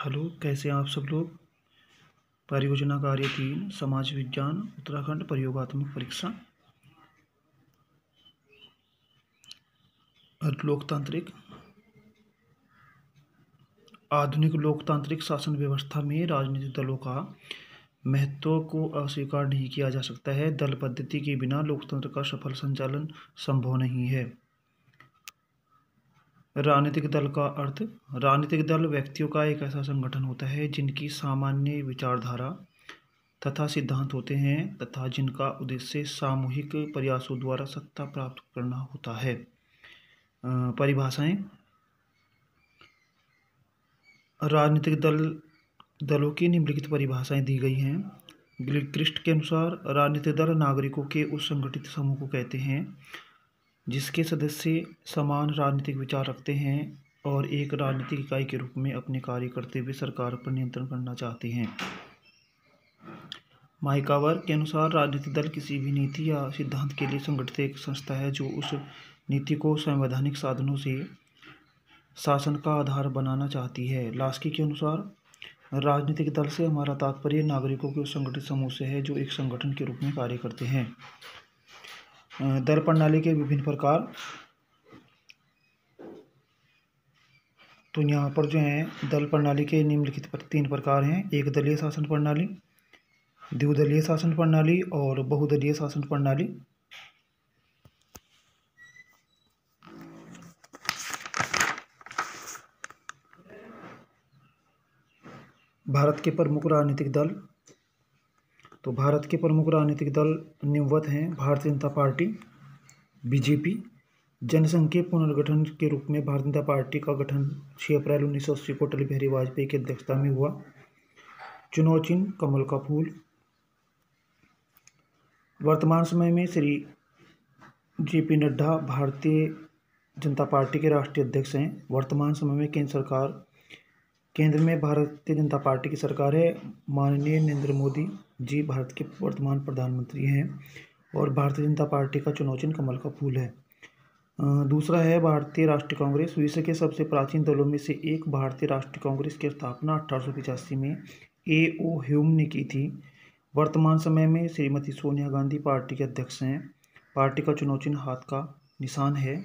Hello, कैसे हैं आप सब लोग। परियोजना कार्य 3 समाज विज्ञान उत्तराखंड प्रयोगात्मक परीक्षा। लोकतांत्रिक आधुनिक लोकतांत्रिक शासन व्यवस्था में राजनीतिक दलों का महत्व को अस्वीकार नहीं किया जा सकता है। दल पद्धति के बिना लोकतंत्र का सफल संचालन संभव नहीं है। राजनीतिक दल का अर्थ राजनीतिक दल व्यक्तियों का एक ऐसा संगठन होता है जिनकी सामान्य विचारधारा तथा सिद्धांत होते हैं तथा जिनका उद्देश्य सामूहिक प्रयासों द्वारा सत्ता प्राप्त करना होता है। परिभाषाएं। राजनीतिक दलों की निम्नलिखित परिभाषाएं दी गई हैं। गिलक्रिस्ट के अनुसार राजनीतिक दल नागरिकों के उस संगठित समूह को कहते हैं जिसके सदस्य समान राजनीतिक विचार रखते हैं और एक राजनीतिक इकाई के रूप में अपने कार्य करते हुए सरकार पर नियंत्रण करना चाहते हैं। माइकावर के अनुसार राजनीतिक दल किसी भी नीति या सिद्धांत के लिए संगठित एक संस्था है जो उस नीति को संवैधानिक साधनों से शासन का आधार बनाना चाहती है। लास्की के अनुसार राजनीतिक दल से हमारा तात्पर्य नागरिकों के उस संगठित समूह से है जो एक संगठन के रूप में कार्य करते हैं। दल प्रणाली के विभिन्न प्रकार। तो यहाँ पर जो है दल प्रणाली के निम्नलिखित 3 प्रकार हैं। एक दलीय शासन प्रणाली, द्विदलीय शासन प्रणाली और बहुदलीय शासन प्रणाली। भारत के प्रमुख राजनीतिक दल। तो भारत के प्रमुख राजनीतिक दल निम्नवत हैं। Bharatiya Janata party BJP. जनसंघीय पुनर्गठन के रूप में भारतीय जनता पार्टी का गठन 6 अप्रैल 1980 को अटल बिहारी वाजपेयी की अध्यक्षता में हुआ। चुनाव चिन्ह कमल का फूल। वर्तमान समय में श्री जेपी नड्डा भारतीय जनता पार्टी के राष्ट्रीय अध्यक्ष हैं। वर्तमान समय में केंद्र में भारतीय जनता पार्टी की सरकार है। माननीय नरेंद्र मोदी जी भारत के वर्तमान प्रधानमंत्री हैं और भारतीय जनता पार्टी का चुनाव चिन्ह कमल का फूल है। दूसरा है भारतीय राष्ट्रीय कांग्रेस। विश्व के सबसे प्राचीन दलों में से एक भारतीय राष्ट्रीय कांग्रेस की स्थापना 1885 में A.O. ह्यूम ने की थी। वर्तमान समय में श्रीमती सोनिया गांधी पार्टी के अध्यक्ष हैं। पार्टी का चुनाव चिन्ह हाथ का निशान है।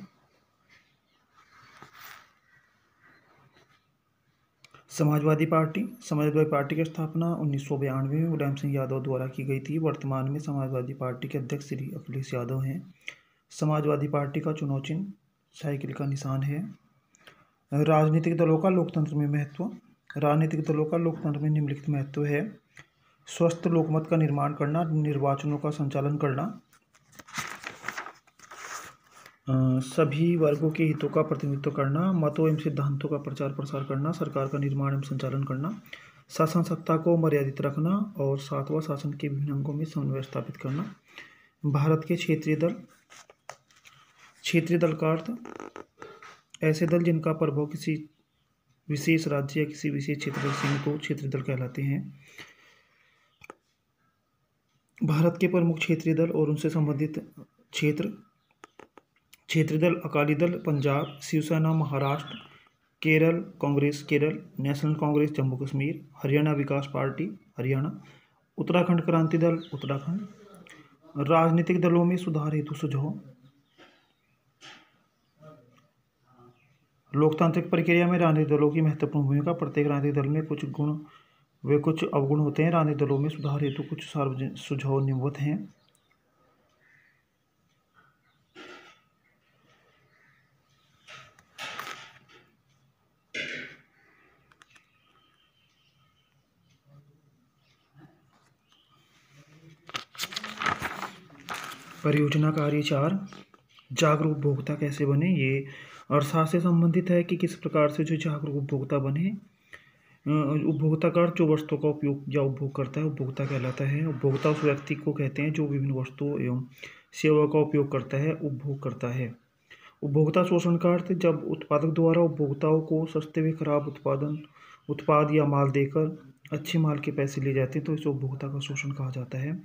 समाजवादी पार्टी की स्थापना 1992 में मुलायम सिंह यादव द्वारा की गई थी। वर्तमान में समाजवादी पार्टी के अध्यक्ष श्री अखिलेश यादव हैं। समाजवादी पार्टी का चुनाव चिन्ह साइकिल का निशान है। राजनीतिक दलों का लोकतंत्र में महत्व। राजनीतिक दलों का लोकतंत्र में निम्नलिखित महत्व है। स्वस्थ लोकमत का निर्माण करना, निर्वाचनों का संचालन करना, सभी वर्गों के हितों का प्रतिनिधित्व करना, मतों एवं सिद्धांतों का प्रचार प्रसार करना, सरकार का निर्माण एवं संचालन करना, शासन सत्ता को मर्यादित रखना और 7वां शासन के विभिन्न अंगों में समन्वय स्थापित करना। भारत के क्षेत्रीय दल का अर्थ ऐसे दल जिनका प्रभाव किसी विशेष राज्य या किसी विशेष क्षेत्र से सीमित हो, क्षेत्रीय दल कहलाते हैं। भारत के प्रमुख क्षेत्रीय दल और उनसे संबंधित क्षेत्रीय दल अकाली दल पंजाब, शिवसेना महाराष्ट्र, केरल कांग्रेस केरल, नेशनल कांग्रेस जम्मू कश्मीर, हरियाणा विकास पार्टी हरियाणा, उत्तराखंड क्रांति दल उत्तराखंड। राजनीतिक दलों में सुधार हेतु सुझाव। लोकतांत्रिक प्रक्रिया में राजनीतिक दलों की महत्वपूर्ण भूमिका। प्रत्येक राजनीतिक दल में कुछ गुण व कुछ अवगुण होते हैं। राजनीतिक दलों में सुधार हेतु कुछ सार्वजनिक सुझाव निम्नवत हैं। परियोजना कार्य 4 जागरूक उपभोक्ता कैसे बने। ये अर्थशास्त्र से संबंधित है कि किस प्रकार से जो जागरूक उपभोक्ता बने। उपभोक्ता का जो वस्तुओं का उपयोग या उपभोग करता है उपभोक्ता कहलाता है। उपभोक्ता उस व्यक्ति को कहते हैं जो विभिन्न वस्तुओं एवं सेवाओं का उपयोग करता है, उपभोग करता है। उपभोक्ता शोषण का अर्थ जब उत्पादक द्वारा उपभोक्ताओं को सस्ते व खराब उत्पाद या माल देकर अच्छे माल के पैसे लिए जाते हैं तो इसे उपभोक्ता का शोषण कहा जाता है।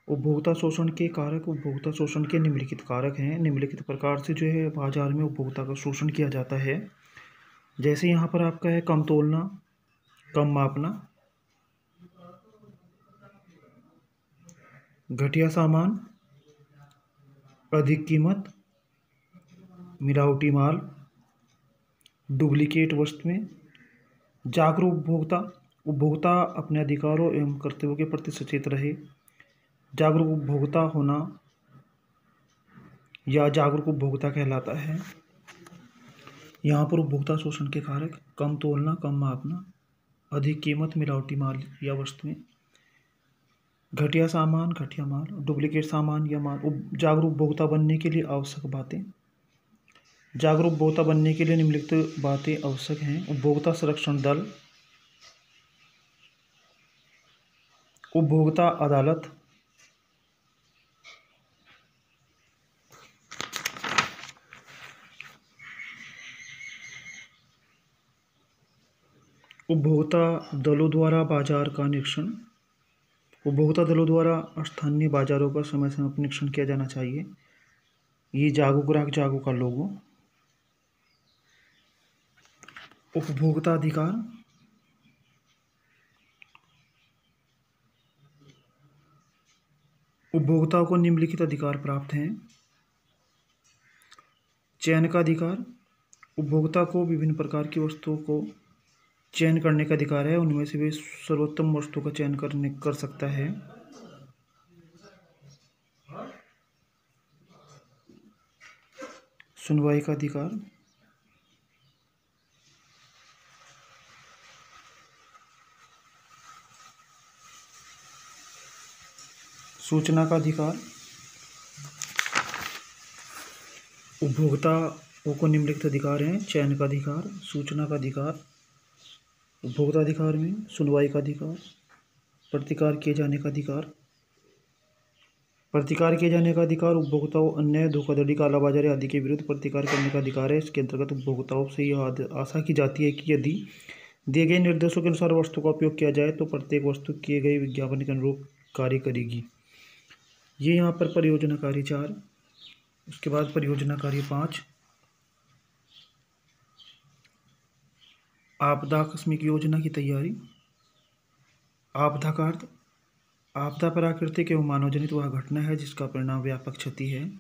उपभोक्ता शोषण के कारक। उपभोक्ता शोषण के निम्नलिखित कारक हैं। निम्नलिखित प्रकार से जो है बाजार में उपभोक्ता का शोषण किया जाता है। जैसे यहाँ पर आपका है कम तोलना, कम मापना, घटिया सामान, अधिक कीमत, मिलावटी माल, डुप्लीकेट वस्तुएं। जागरूक उपभोक्ता, उपभोक्ता अपने अधिकारों एवं कर्तव्यों के प्रति सचेत रहे। जागरूक उपभोक्ता होना या जागरूक उपभोक्ता कहलाता है। यहाँ पर उपभोक्ता शोषण के कारक कम तोलना, कम मापना, अधिक कीमत, मिलावटी माल या वस्तुएं, घटिया सामान, घटिया माल, डुप्लीकेट सामान या माल। जागरूक उपभोक्ता बनने के लिए आवश्यक बातें। जागरूक उपभोक्ता बनने के लिए निम्नलिखित बातें आवश्यक हैं। उपभोक्ता संरक्षण दल, उपभोक्ता अदालत, उपभोक्ता दलों द्वारा बाजार का निरीक्षण। उपभोक्ता दलों द्वारा स्थानीय बाजारों का समय समय पर निरीक्षण किया जाना चाहिए। ये जागो ग्राहक जागो का लोगो। उपभोक्ता अधिकार, उपभोक्ताओं को निम्नलिखित अधिकार प्राप्त हैं। चयन का अधिकार, उपभोक्ता को विभिन्न प्रकार की वस्तुओं को चयन करने का अधिकार है। उनमें से वे सर्वोत्तम वस्तु का चयन कर सकता है। सुनवाई का अधिकार, सूचना का अधिकार, उपभोक्ताओं को निम्नलिखित अधिकार हैं। चयन का अधिकार, सूचना का अधिकार, उपभोक्ता अधिकार में सुनवाई का अधिकार, प्रतिकार किए जाने का अधिकार। प्रतिकार किए जाने का अधिकार उपभोक्ताओं अन्याय, धोखाधड़ी, कालाबाजारी आदि के विरुद्ध प्रतिकार करने का अधिकार है। इसके अंतर्गत उपभोक्ताओं से यह आशा की जाती है कि यदि दिए गए निर्देशों के अनुसार वस्तु का उपयोग किया जाए तो प्रत्येक वस्तु किए गए विज्ञापन के अनुरूप कार्य करेगी। ये यहाँ पर परियोजना कार्य 4, उसके बाद परियोजना कार्य 5, आपदा आकस्मिक योजना की तैयारी। आपदा का अर्थ, आपदा प्राकृतिक एवं मानवजनित वह घटना है जिसका परिणाम व्यापक क्षति है।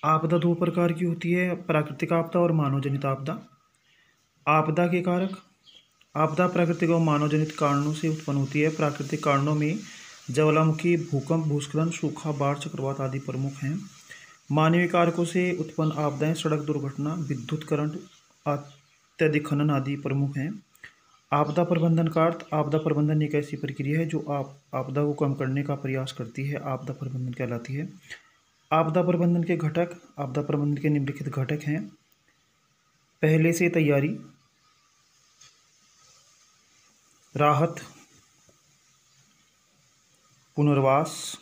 आपदा दो प्रकार की होती है, प्राकृतिक आपदा और मानवजनित आपदा। आपदा के कारक, आपदा प्राकृतिक एवं मानवजनित कारणों से उत्पन्न होती है। प्राकृतिक कारणों में ज्वालामुखी, भूकंप, भूस्खलन, सूखा, बाढ़, चक्रवात आदि प्रमुख हैं। मानवीय कारकों से उत्पन्न आपदाएं सड़क दुर्घटना, विद्युत करंट, अत्यधिक खनन आदि प्रमुख हैं। आपदा प्रबंधन का अर्थ, आपदा प्रबंधन एक ऐसी प्रक्रिया है जो आपदा को कम करने का प्रयास करती है, आपदा प्रबंधन कहलाती है। आपदा प्रबंधन के घटक, आपदा प्रबंधन के निम्नलिखित घटक हैं। पहले से तैयारी, राहत, पुनर्वास,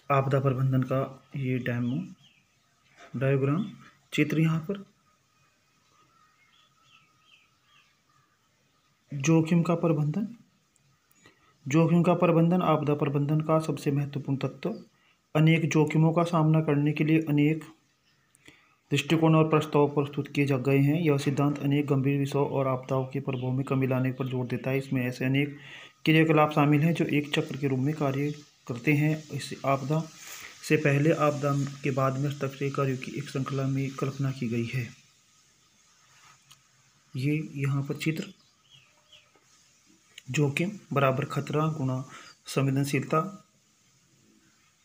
आपदा प्रबंधन का ये डायग्राम चित्र यहाँ पर। जोखिम का प्रबंधन, जोखिम का प्रबंधन आपदा प्रबंधन का सबसे महत्वपूर्ण तत्व। अनेक जोखिमों का सामना करने के लिए अनेक दृष्टिकोण और प्रस्ताव प्रस्तुत किए जा गए हैं। यह सिद्धांत अनेक गंभीर विषयों और आपदाओं के प्रभाव में कमी लाने पर जोर देता है। इसमें ऐसे अनेक क्रियाकलाप शामिल हैं जो एक चक्र के रूप में कार्य करते हैं। इस आपदा से पहले, आपदा के बाद में हस्तक्षेप कार्यों की एक श्रृंखला में कल्पना की गई है। ये यहाँ पर चित्र, जोखिम बराबर खतरा गुणा संवेदनशीलता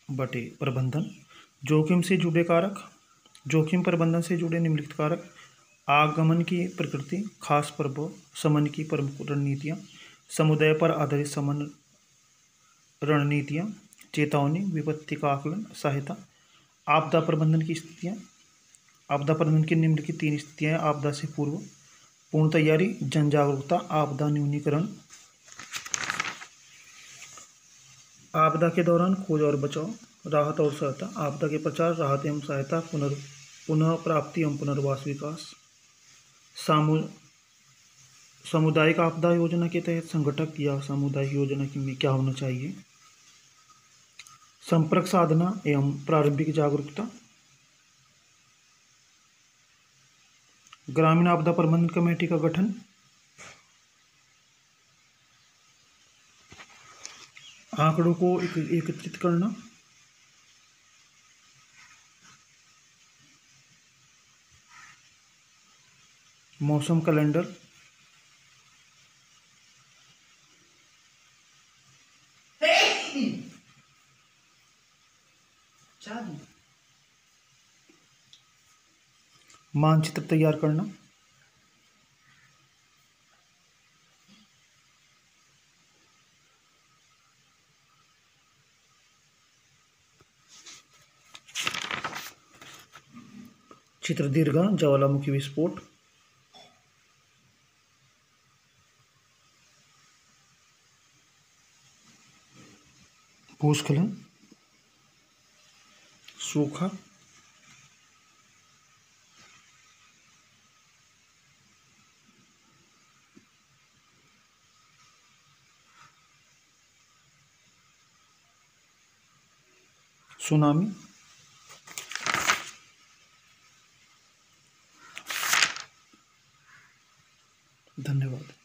बटे प्रबंधन। जोखिम से जुड़े कारक, जोखिम प्रबंधन से जुड़े निम्नलिखित कारक। आगमन की प्रकृति, खास प्रभाव, शमन की प्रमुख रणनीतियाँ, समुदाय पर आधारित शमन रणनीतियाँ, चेतावनी, विपत्ति का आकलन, सहायता। आपदा प्रबंधन की स्थितियाँ, आपदा प्रबंधन की निम्नलिखित 3 स्थितियाँ। आपदा से पूर्व, पूर्ण तैयारी, जन जागरूकता, आपदा न्यूनीकरण। आपदा के दौरान खोज और बचाव, राहत और सहायता। आपदा के पश्चात राहत एवं सहायता, पुनः प्राप्ति एवं पुनर्वास विकास। सामुदायिक आपदा योजना के तहत संगठक या सामुदायिक योजना में क्या होना चाहिए। संपर्क साधना एवं प्रारंभिक जागरूकता। ग्रामीण आपदा प्रबंधन कमेटी का गठन। आंकड़ों को एकत्रित करना। मौसम कैलेंडर। मानचित्र तैयार करना। चित्र दीर्घा ज्वालामुखी विस्फोट। भूस्खलन। सूखा। सुनामी। धन्यवाद।